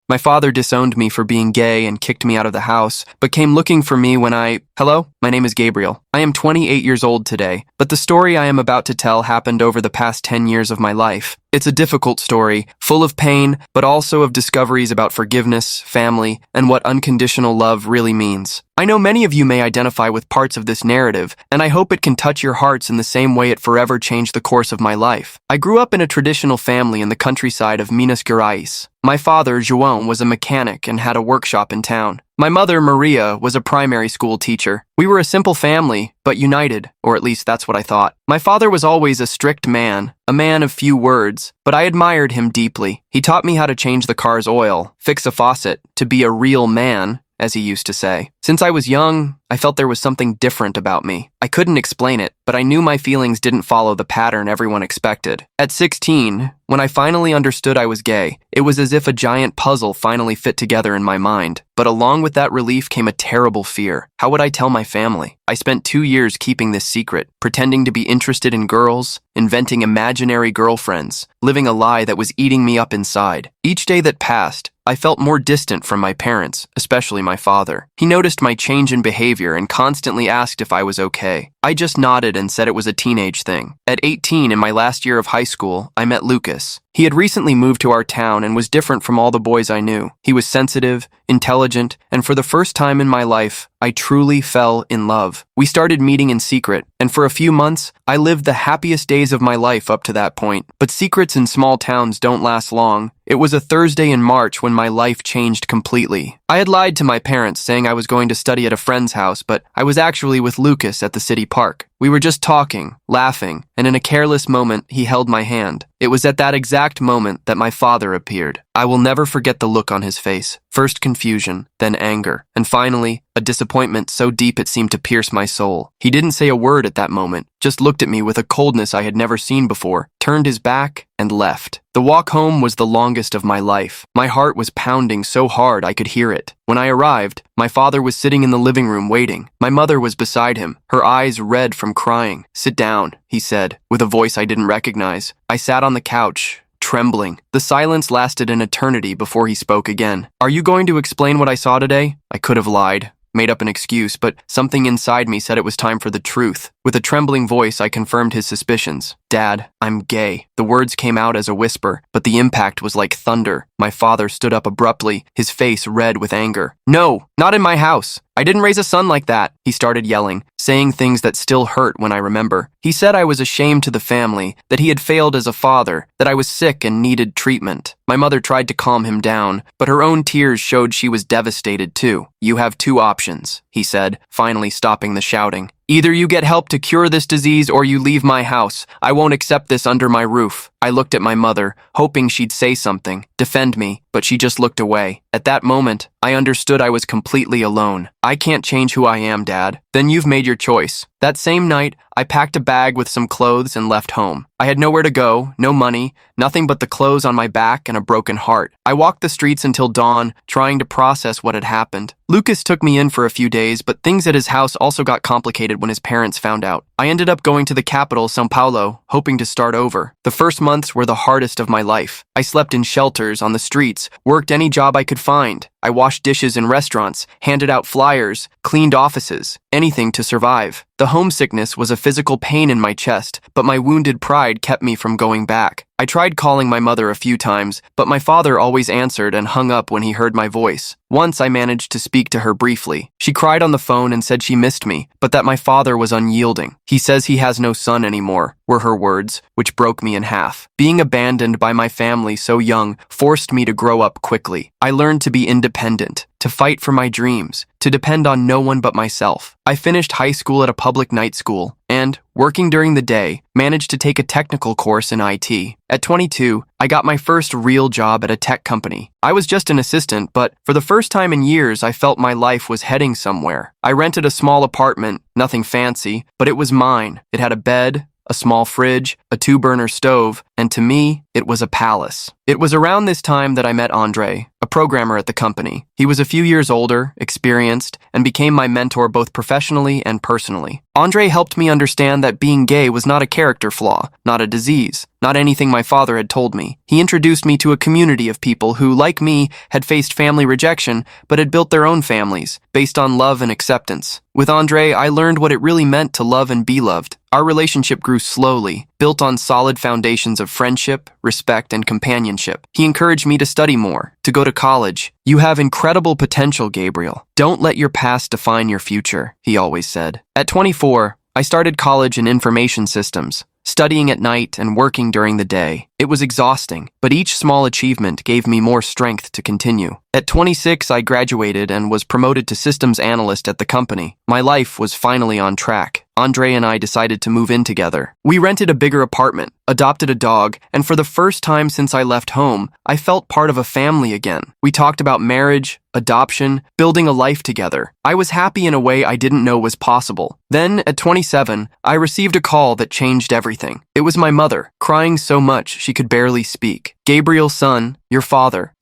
My father disowned me for being gay and kicked me out of the house, but came looking for me when Hello, my name is Gabriel. I am 28 years old today, but the story I am about to tell happened over the past 10 years of my life. It's a difficult story, full of pain, but also of discoveries about forgiveness, family, and what unconditional love really means. I know many of you may identify with parts of this narrative, and I hope it can touch your hearts in the same way it forever changed the course of my life. I grew up in a traditional family in the countryside of Minas Gerais. My father, João, was a mechanic and had a workshop in town. My mother, Maria, was a primary school teacher. We were a simple family, but united, or at least that's what I thought. My father was always a strict man, a man of few words, but I admired him deeply. He taught me how to change the car's oil, fix a faucet, to be a real man, as he used to say. Since I was young, I felt there was something different about me. I couldn't explain it, but I knew my feelings didn't follow the pattern everyone expected. At 16, when I finally understood I was gay, it was as if a giant puzzle finally fit together in my mind. But along with that relief came a terrible fear. How would I tell my family? I spent 2 years keeping this secret, pretending to be interested in girls, inventing imaginary girlfriends, living a lie that was eating me up inside. Each day that passed, I felt more distant from my parents, especially my father. He noticed my change in behavior and constantly asked if I was okay. I just nodded and said it was a teenage thing. At 18, in my last year of high school, I met Lucas. He had recently moved to our town and was different from all the boys I knew. He was sensitive, intelligent, and for the first time in my life, I truly fell in love. We started meeting in secret, and for a few months, I lived the happiest days of my life up to that point. But secrets in small towns don't last long. It was a Thursday in March when my life changed completely. I had lied to my parents saying I was going to study at a friend's house, but I was actually with Lucas at the city park. We were just talking, laughing, and in a careless moment, he held my hand. It was at that exact moment that my father appeared. I will never forget the look on his face. First confusion, then anger, and finally, a disappointment so deep it seemed to pierce my soul. He didn't say a word at that moment, just looked at me with a coldness I had never seen before, turned his back, and left. The walk home was the longest of my life. My heart was pounding so hard I could hear it. When I arrived, my father was sitting in the living room waiting. My mother was beside him, her eyes red from crying. "Sit down," he said, with a voice I didn't recognize. I sat on the couch, trembling. The silence lasted an eternity before he spoke again. "Are you going to explain what I saw today?" I could have lied, made up an excuse, but something inside me said it was time for the truth. With a trembling voice, I confirmed his suspicions. "Dad, I'm gay." The words came out as a whisper, but the impact was like thunder. My father stood up abruptly, his face red with anger. "No, not in my house. I didn't raise a son like that," he started yelling, saying things that still hurt when I remember. He said I was a shame to the family, that he had failed as a father, that I was sick and needed treatment. My mother tried to calm him down, but her own tears showed she was devastated too. "You have 2 options," he said, finally stopping the shouting. "Either you get help to cure this disease or you leave my house. I won't accept this under my roof." I looked at my mother, hoping she'd say something, defend me, but she just looked away. At that moment, I understood I was completely alone. "I can't change who I am, Dad." "Then you've made your choice." That same night, I packed a bag with some clothes and left home. I had nowhere to go, no money, nothing but the clothes on my back and a broken heart. I walked the streets until dawn, trying to process what had happened. Lucas took me in for a few days, but things at his house also got complicated when his parents found out. I ended up going to the capital, São Paulo, hoping to start over. The first months were the hardest of my life. I slept in shelters, on the streets, worked any job I could find. I washed dishes in restaurants, handed out flyers, cleaned offices, anything to survive. The homesickness was a physical pain in my chest, but my wounded pride kept me from going back. I tried calling my mother a few times, but my father always answered and hung up when he heard my voice. Once I managed to speak to her briefly. She cried on the phone and said she missed me, but that my father was unyielding. "He says he has no son anymore," were her words, which broke me in half. Being abandoned by my family so young forced me to grow up quickly. I learned to be independent, to fight for my dreams, to depend on no one but myself. I finished high school at a public night school and, working during the day, managed to take a technical course in IT. At 22, I got my first real job at a tech company. I was just an assistant, but for the first time in years, I felt my life was heading somewhere. I rented a small apartment, nothing fancy, but it was mine. It had a bed, a small fridge, a 2-burner stove, and to me, it was a palace. It was around this time that I met Andre, a programmer at the company. He was a few years older, experienced, and became my mentor both professionally and personally. Andre helped me understand that being gay was not a character flaw, not a disease, not anything my father had told me. He introduced me to a community of people who, like me, had faced family rejection, but had built their own families, based on love and acceptance. With Andre, I learned what it really meant to love and be loved. Our relationship grew slowly, built on solid foundations of friendship, respect, and companionship. He encouraged me to study more, to go to college. "You have incredible potential, Gabriel. Don't let your past define your future," he always said. At 24, I started college in information systems, studying at night and working during the day. It was exhausting, but each small achievement gave me more strength to continue. At 26, I graduated and was promoted to systems analyst at the company. My life was finally on track. Andre and I decided to move in together. We rented a bigger apartment, adopted a dog, and for the first time since I left home, I felt part of a family again. We talked about marriage, adoption, building a life together. I was happy in a way I didn't know was possible. Then, at 27, I received a call that changed everything. It was my mother, crying so much she could barely speak. "Gabriel, son, your father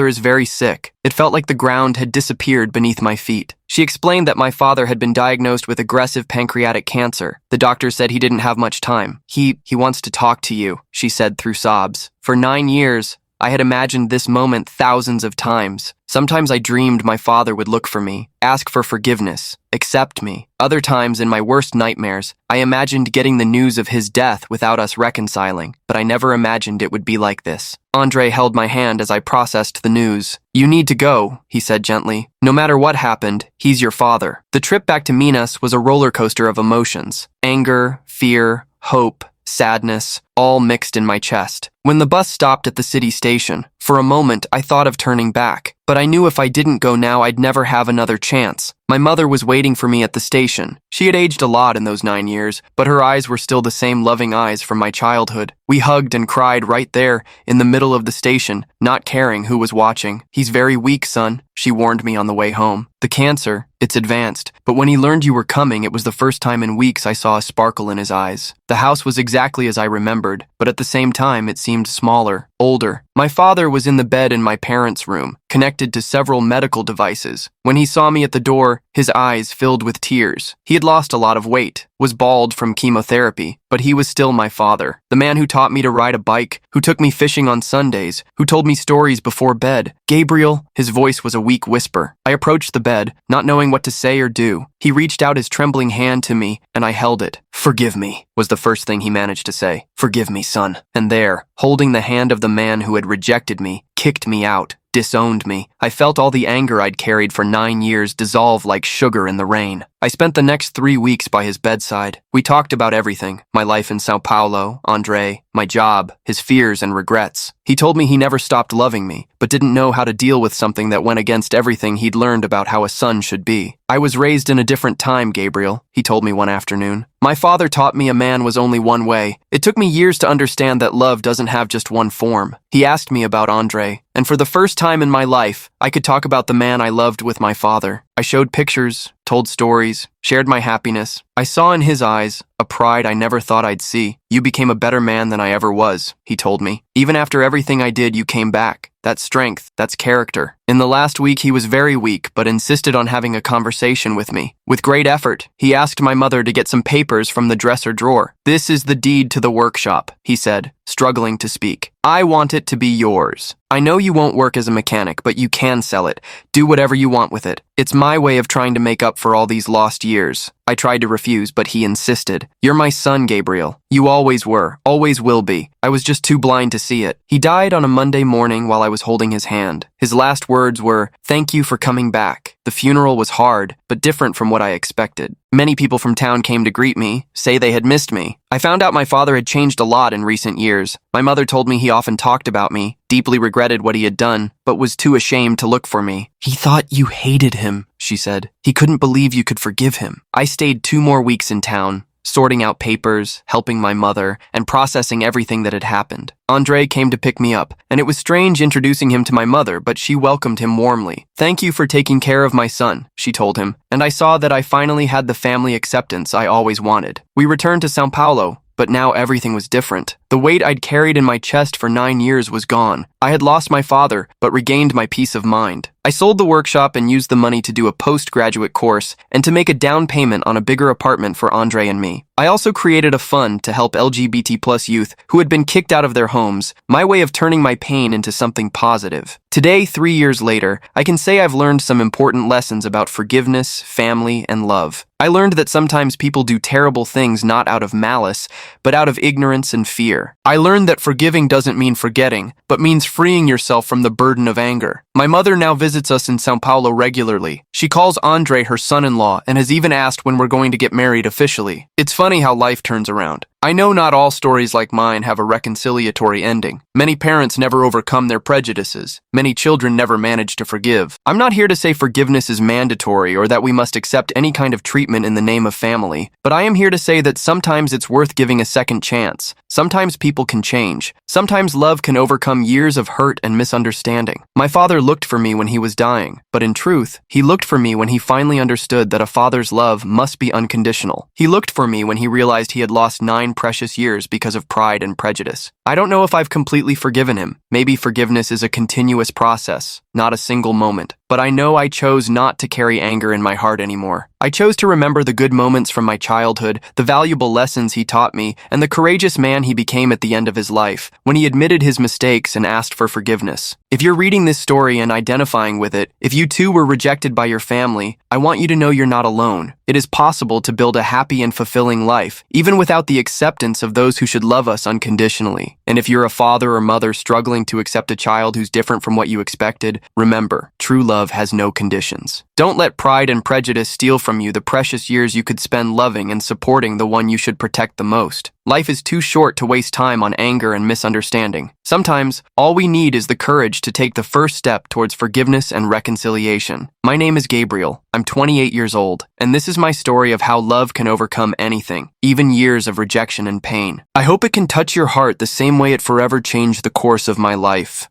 is very sick." It felt like the ground had disappeared beneath my feet. She explained that my father had been diagnosed with aggressive pancreatic cancer. The doctor said he didn't have much time. He wants to talk to you, she said through sobs. For 9 years, I had imagined this moment thousands of times. Sometimes I dreamed my father would look for me, ask for forgiveness, accept me. Other times, in my worst nightmares, I imagined getting the news of his death without us reconciling, but I never imagined it would be like this. Andre held my hand as I processed the news. "You need to go," he said gently. "No matter what happened, he's your father." The trip back to Minas was a roller coaster of emotions. Anger, fear, hope, sadness, all mixed in my chest. When the bus stopped at the city station, for a moment I thought of turning back, but I knew if I didn't go now I'd never have another chance. My mother was waiting for me at the station. She had aged a lot in those 9 years, but her eyes were still the same loving eyes from my childhood. We hugged and cried right there, in the middle of the station, not caring who was watching. "He's very weak, son," she warned me on the way home. "The cancer, it's advanced, but when he learned you were coming, it was the first time in weeks I saw a sparkle in his eyes." The house was exactly as I remembered, but at the same time it seemed smaller, older. My father was in the bed in my parents' room, connected to several medical devices. When he saw me at the door, his eyes filled with tears. He had lost a lot of weight, was bald from chemotherapy, but he was still my father. The man who taught me to ride a bike, who took me fishing on Sundays, who told me stories before bed. "Gabriel," his voice was a weak whisper. I approached the bed, not knowing what to say or do. He reached out his trembling hand to me, and I held it. "Forgive me," was the first thing he managed to say. "Forgive me, son." And there, holding the hand of the man who had rejected me, kicked me out, disowned me, I felt all the anger I'd carried for 9 years dissolve like sugar in the rain. I spent the next 3 weeks by his bedside. We talked about everything, my life in Sao Paulo, Andre, my job, his fears and regrets. He told me he never stopped loving me, but didn't know how to deal with something that went against everything he'd learned about how a son should be. "I was raised in a different time, Gabriel," he told me one afternoon. "My father taught me a man was only one way. It took me years to understand that love doesn't have just one form." He asked me about Andre, and for the first time in my life, I could talk about the man I loved with my father. I showed pictures, told stories, shared my happiness. I saw in his eyes a pride I never thought I'd see. "You became a better man than I ever was," he told me. "Even after everything I did, you came back. That's strength, that's character." In the last week, he was very weak, but insisted on having a conversation with me. With great effort, he asked my mother to get some papers from the dresser drawer. "This is the deed to the workshop," he said, struggling to speak. "I want it to be yours. I know you won't work as a mechanic, but you can sell it. Do whatever you want with it. It's my way of trying to make up for all these lost years." I tried to refuse, but he insisted. "You're my son, Gabriel. You always were, always will be. I was just too blind to see it." He died on a Monday morning while I was holding his hand. His last words were, "Thank you for coming back." The funeral was hard, but different from what I expected. Many people from town came to greet me, say they had missed me. I found out my father had changed a lot in recent years. My mother told me he often talked about me, deeply regretted what he had done, but was too ashamed to look for me. "He thought you hated him," she said. "He couldn't believe you could forgive him." I stayed 2 more weeks in town, sorting out papers, helping my mother, and processing everything that had happened. Andre came to pick me up, and it was strange introducing him to my mother, but she welcomed him warmly. "Thank you for taking care of my son," she told him, and I saw that I finally had the family acceptance I always wanted. We returned to Sao Paulo, but now everything was different. The weight I'd carried in my chest for 9 years was gone. I had lost my father, but regained my peace of mind. I sold the workshop and used the money to do a postgraduate course and to make a down payment on a bigger apartment for Andre and me. I also created a fund to help LGBT+ youth who had been kicked out of their homes, my way of turning my pain into something positive. Today, 3 years later, I can say I've learned some important lessons about forgiveness, family, and love. I learned that sometimes people do terrible things not out of malice, but out of ignorance and fear. I learned that forgiving doesn't mean forgetting, but means freeing yourself from the burden of anger. My mother now visits us in São Paulo regularly. She calls Andre her son-in-law and has even asked when we're going to get married officially. It's funny how life turns around. I know not all stories like mine have a reconciliatory ending. Many parents never overcome their prejudices. Many children never manage to forgive. I'm not here to say forgiveness is mandatory or that we must accept any kind of treatment in the name of family, but I am here to say that sometimes it's worth giving a second chance. Sometimes people can change. Sometimes love can overcome years of hurt and misunderstanding. My father looked for me when he was dying, but in truth, he looked for me when he finally understood that a father's love must be unconditional. He looked for me when he realized he had lost 9 precious years because of pride and prejudice. I don't know if I've completely forgiven him. Maybe forgiveness is a continuous process, not a single moment. But I know I chose not to carry anger in my heart anymore. I chose to remember the good moments from my childhood, the valuable lessons he taught me, and the courageous man he became at the end of his life, when he admitted his mistakes and asked for forgiveness. If you're reading this story and identifying with it, if you too were rejected by your family, I want you to know you're not alone. It is possible to build a happy and fulfilling life, even without the acceptance of those who should love us unconditionally. And if you're a father or mother struggling to accept a child who's different from what you expected, remember, true love has no conditions. Don't let pride and prejudice steal from you the precious years you could spend loving and supporting the one you should protect the most. Life is too short to waste time on anger and misunderstanding. Sometimes, all we need is the courage to take the first step towards forgiveness and reconciliation. My name is Gabriel. I'm 28 years old, and this is my story of how love can overcome anything, even years of rejection and pain. I hope it can touch your heart the same way it forever changed the course of my life.